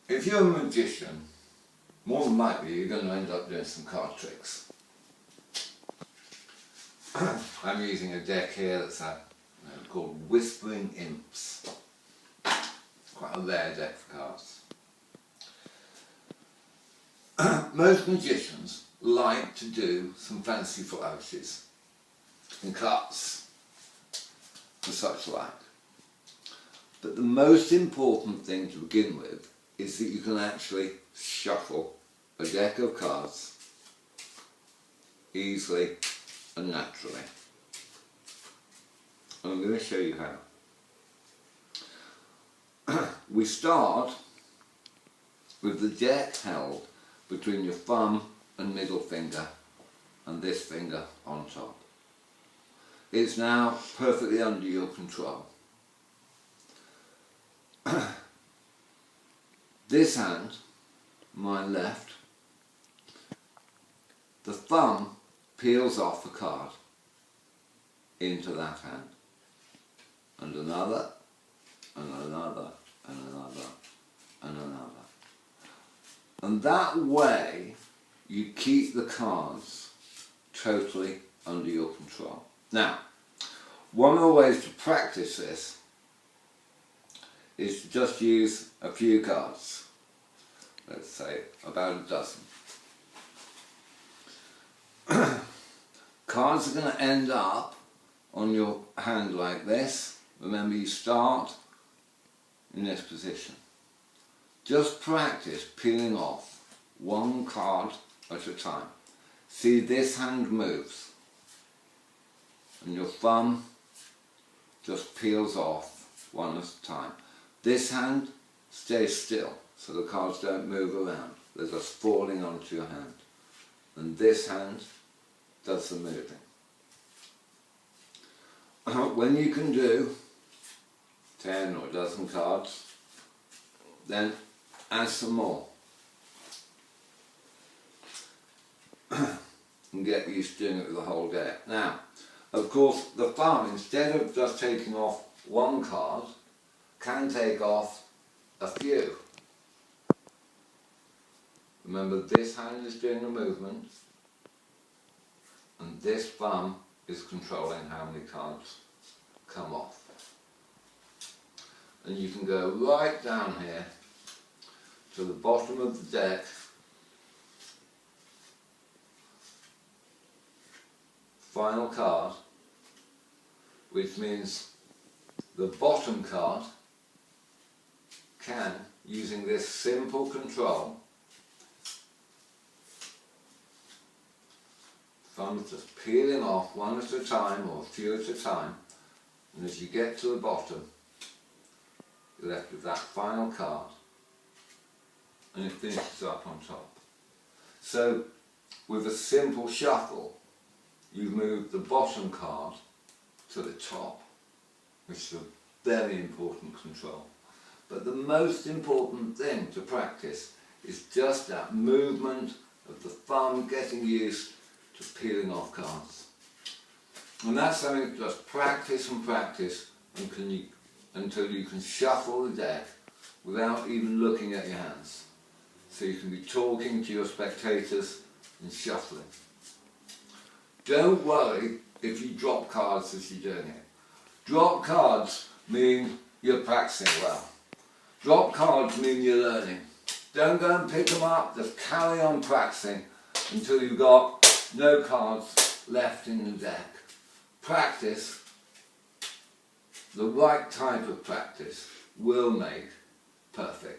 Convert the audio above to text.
if you're a magician, more than likely you're going to end up doing some card tricks. I'm using a deck here that's called Whispering Imps. Quite a rare deck of cards. Most magicians like to do some fancy flourishes and cuts and such like. But the most important thing to begin with is that you can actually shuffle a deck of cards easily and naturally. And I'm going to show you how. We start with the deck held between your thumb and middle finger and this finger on top. It's now perfectly under your control. This hand, my left, the thumb peels off a card into that hand, and another, and another, and another, and another. And that way you keep the cards totally under your control. Now, one of the ways to practice this is to just use a few cards. Let's say about a dozen. Cards are going to end up on your hand like this. Remember, you start in this position. Just practice peeling off one card at a time. See, this hand moves and your thumb just peels off one at a time. This hand stays still so the cards don't move around. They're just falling onto your hand. And this hand does the moving. When you can do 10 or a dozen cards, then add some more. And get used to doing it with the whole deck. Now, of course, the thumb, instead of just taking off one card, can take off a few. Remember, this hand is doing the movement, and this thumb is controlling how many cards come off. And you can go right down here to the bottom of the deck, final card, which means the bottom card can, using this simple control, thumbs just peeling off one at a time or a few at a time, and as you get to the bottom, you're left with that final card, and it finishes up on top. So, with a simple shuffle, you've moved the bottom card to the top, which is a very important control. But the most important thing to practice is just that movement of the thumb getting used to peeling off cards. And that's something to just practice and practice until you can shuffle the deck without even looking at your hands. So you can be talking to your spectators and shuffling. Don't worry if you drop cards as you're doing it. Drop cards mean you're practicing well. Drop cards mean you're learning. Don't go and pick them up, just carry on practicing until you've got no cards left in the deck. Practice, the right type of practice, will make perfect.